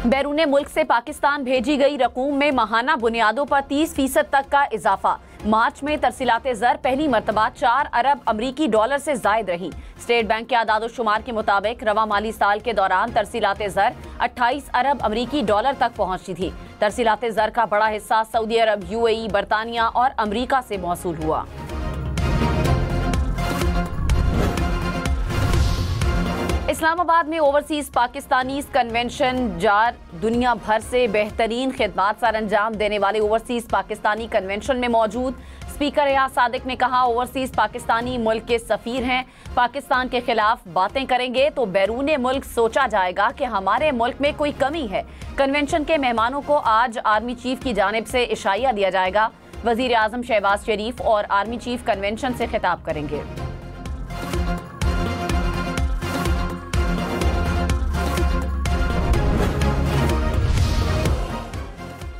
बैरून मुल्क से पाकिस्तान भेजी गई रकूम में माहाना बुनियादों पर 30% तक का इजाफा। मार्च में तरसीलात ज़र पहली मरतबा 4 अरब अमरीकी डॉलर से जायद रही। स्टेट बैंक के आदाद-ओ-शुमार के मुताबिक रवा माली साल के दौरान तरसीलात ज़र 28 अरब अमरीकी डॉलर तक पहुंची थी। तरसीलात ज़र का बड़ा हिस्सा सऊदी अरब, UAE, बरतानिया और अमरीका से मौसूल हुआ। इस्लामाबाद में ओवरसीज पाकिस्तानीज कन्वेंशन जार दुनिया भर से बेहतरीन खिदमात सर अंजाम देने वाले ओवरसीज पाकिस्तानी कन्वेंशन में मौजूद स्पीकर रियाज सादिक ने कहा, ओवरसीज पाकिस्तानी मुल्क के सफीर हैं। पाकिस्तान के खिलाफ बातें करेंगे तो बैरून मुल्क सोचा जाएगा कि हमारे मुल्क में कोई कमी है। कन्वेंशन के मेहमानों को आज आर्मी चीफ की जानिब से इशाया दिया जाएगा। वजीर आजम शहबाज शरीफ और आर्मी चीफ कन्वेंशन से खिताब करेंगे।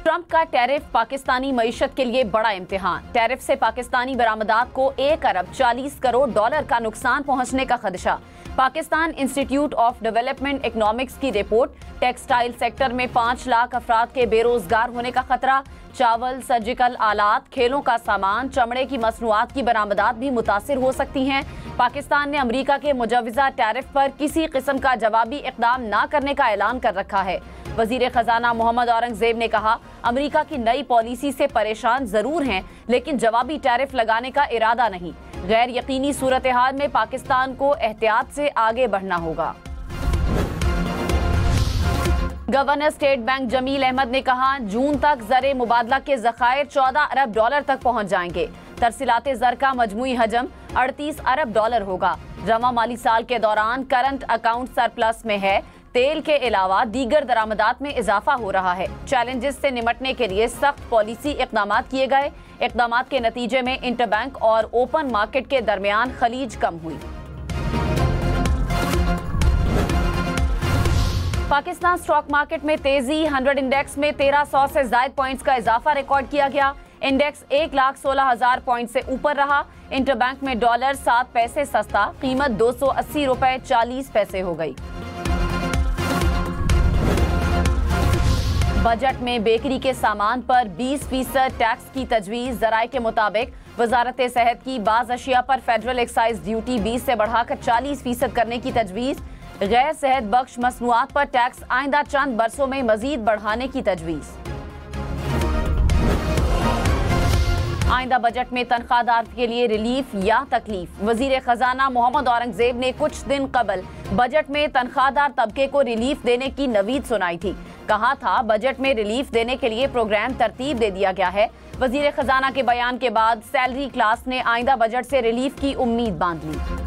ट्रंप का टैरिफ पाकिस्तानी मईशत के लिए बड़ा इम्तिहान। टैरिफ से पाकिस्तानी बरामदात को 1 अरब 40 करोड़ डॉलर का नुकसान पहुंचने का खदशा। Pakistan Institute of Development Economics की रिपोर्ट, टेक्सटाइल सेक्टर में 5 लाख अफराद के बेरोजगार होने का खतरा। चावल, सर्जिकल आलात, खेलों का सामान, चमड़े की मसनूआत की बरामदात भी मुतासिर हो सकती हैं। पाकिस्तान ने अमरीका के मुजव्वजा टैरिफ पर किसी किस्म का जवाबी इकदाम न करने का ऐलान कर रखा है। वजीर खजाना मोहम्मद औरंगजेब ने कहा, अमरीका की नई पॉलिसी से परेशान जरूर हैं, लेकिन जवाबी टैरिफ लगाने का इरादा नहीं। गैर यकीनी सूरत हाल में पाकिस्तान को एहतियात से आगे बढ़ना होगा। Governor State Bank Jamil Ahmad ने कहा, जून तक ज़र मुबादला के ज़खायर 14 अरब डॉलर तक पहुंच जाएंगे। तरसीलात ज़र का मजमूई हजम 38 अरब डॉलर होगा। रवा माली साल के दौरान करंट अकाउंट सरप्लस में है। तेल के अलावा दीगर दरामदात में इजाफा हो रहा है। चैलेंजेस से निमटने के लिए सख्त पॉलिसी इक़दाम किए गए। इक़दाम के नतीजे में इंटरबैंक और ओपन मार्केट के दरमियान खलीज कम हुई। पाकिस्तान स्टॉक मार्केट में तेजी, 100 इंडेक्स में 1300 से ज्यादा पॉइंट्स का इजाफा रिकॉर्ड किया गया। इंडेक्स 1,16,000 पॉइंट से ऊपर रहा। इंटरबैंक में डॉलर 7 पैसे सस्ता, कीमत 280 रुपए 40 पैसे हो गई। बजट में बेकरी के सामान पर 20% टैक्स की तजवीज़। ज़राए के मुताबिक वजारत सेहत की बाज़ अशिया पर फेडरल एक्साइज ड्यूटी 20 से बढ़ाकर 40% करने की तजवीज़। गैर सेहत बख्श मसनूआत पर टैक्स आइंदा चंद बरसों में मजीद बढ़ाने की तजवीज़। आइंदा बजट में तनख्वाहदार के लिए रिलीफ या तकलीफ। वजीर खजाना मोहम्मद औरंगजेब ने कुछ दिन कबल बजट में तनख्वाहदार तबके को रिलीफ देने की नवीद सुनाई थी। कहा था, बजट में रिलीफ देने के लिए प्रोग्राम तरतीब दे दिया गया है। वजीर खजाना के बयान के बाद सैलरी क्लास ने आइंदा बजट से रिलीफ की उम्मीद बांध ली।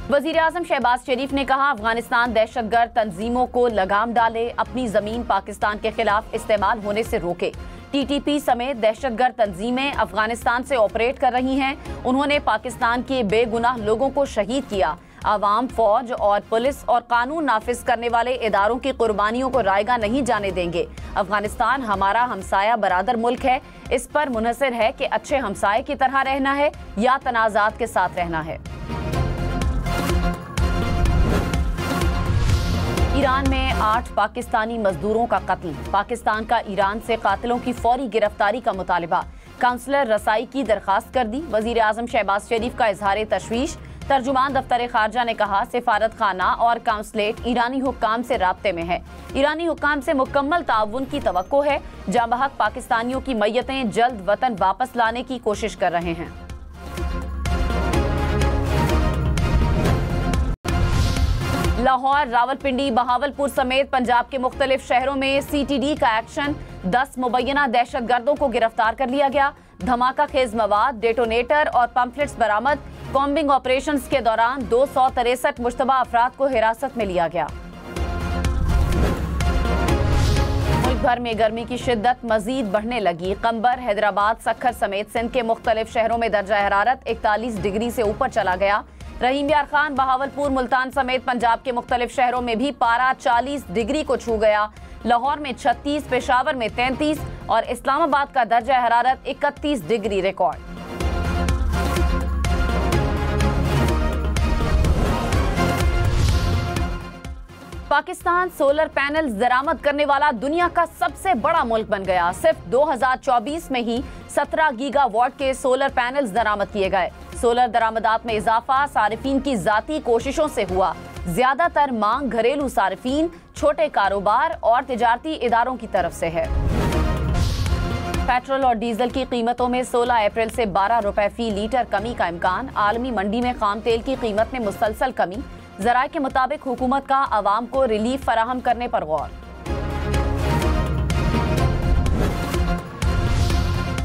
वजीर आजम शहबाज शरीफ ने कहा, अफगानिस्तान दहशतगर्द तंजीमों को लगाम डाले, अपनी जमीन पाकिस्तान के खिलाफ इस्तेमाल होने से रोके। TTP समेत दहशतगर्द तंजीमें अफगानिस्तान से ऑपरेट कर रही हैं। उन्होंने पाकिस्तान के बेगुनाह लोगों को शहीद किया। आवाम, फौज और पुलिस और कानून नाफिज करने वाले इदारों की कुर्बानियों को रायगा नहीं जाने देंगे। अफगानिस्तान हमारा हमसाया बरादर मुल्क है। इस पर मुनहसर है कि अच्छे हमसाये की तरह रहना है या तनाज़ात के साथ रहना है। ईरान में 8 पाकिस्तानी मजदूरों का कत्ल। पाकिस्तान का ईरान से कातिलों की फौरी गिरफ्तारी का मुतालिबा। काउंसलर रसाई की दरखास्त कर दी। वजीर आजम शहबाज शरीफ का इजहार तशवीश। तर्जुमान दफ्तर खारजा ने कहा, सिफारत खाना और काउंसलेट ईरानी हुक्काम से राब्ते में है। ईरानी हुक्काम से मुकम्मल ताउन की तवक्को है। जांबहक पाकिस्तानियों की मैयतें जल्द वतन वापस लाने की कोशिश कर रहे हैं। लाहौर, रावलपिंडी, बहावलपुर समेत पंजाब के मुख्तलिफ शहरों में CTD का एक्शन। 10 मुबैना दहशतगर्दों को गिरफ्तार कर लिया गया। धमाका खेज मवाद, डेटोनेटर और पंपलेट्स बरामद। कॉम्बिंग ऑपरेशंस के दौरान 263 मुश्तबा अफराद को हिरासत में लिया गया। मुल्क भर में गर्मी की शिद्दत मजीद बढ़ने लगी। कंबर, हैदराबाद, सक्खर समेत सिंध के मुख्तलिफ शहरों में दर्जा हरारत 41 डिग्री से ऊपर चला गया। रहीम यार खान, बहावलपुर, मुल्तान समेत पंजाब के मुख्तलिफ शहरों में भी पारा 40 डिग्री को छू गया। लाहौर में 36, पेशावर में 33 और इस्लामाबाद का दर्जा हरारत 31 degree record. Pakistan solar panel दरामद करने वाला दुनिया का सबसे बड़ा मुल्क बन गया। सिर्फ 2024 में ही 17 गीगावाट के सोलर पैनल्स दरामद किए गए। सोलर दरामदात में इजाफा सारिफीन की जाती कोशिशों से हुआ। ज्यादातर मांग घरेलू सारिफीन, छोटे कारोबार और तिजारती इदारों की तरफ से है। पेट्रोल और डीजल की कीमतों में 16 अप्रैल से 12 रुपए फी लीटर कमी का इम्कान। आलमी मंडी में खाम तेल की कीमत में मुसलसल कमी। जराये के मुताबिक हुकूमत का अवाम को रिलीफ फराहम करने पर गौर।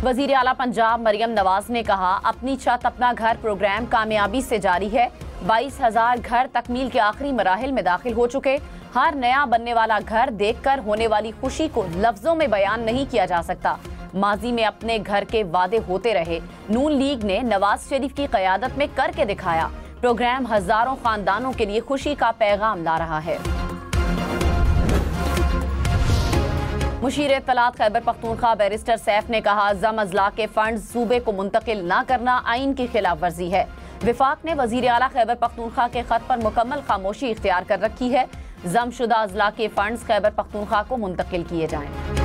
वजीर आला पंजाब मरियम नवाज ने कहा, अपनी छत अपना घर प्रोग्राम कामयाबी से जारी है। 22,000 घर तकमील के आखिरी मराहिल में दाखिल हो चुके। हर नया बनने वाला घर देखकर होने वाली खुशी को लफ्जों में बयान नहीं किया जा सकता। माजी में अपने घर के वादे होते रहे। नून लीग ने नवाज शरीफ की क़यादत में करके दिखाया। प्रोग्राम हजारों खानदानों के लिए खुशी का पैगाम ला रहा है। मुशीर इत्तलात खैबर पख्तूनख्वा बैरिस्टर सैफ ने कहा, जम अजला के फंड सूबे को मुंतकिल न करना आइन की खिलाफ वर्जी है। विफाक ने वजीर आला खैबर पख्तूनख्वा के खत पर मुकम्मल खामोशी इख्तियार कर रखी है। जमशुदा अजला के फंड्स खैबर पख्तूनख्वा को मुंतकिल किए जाएं।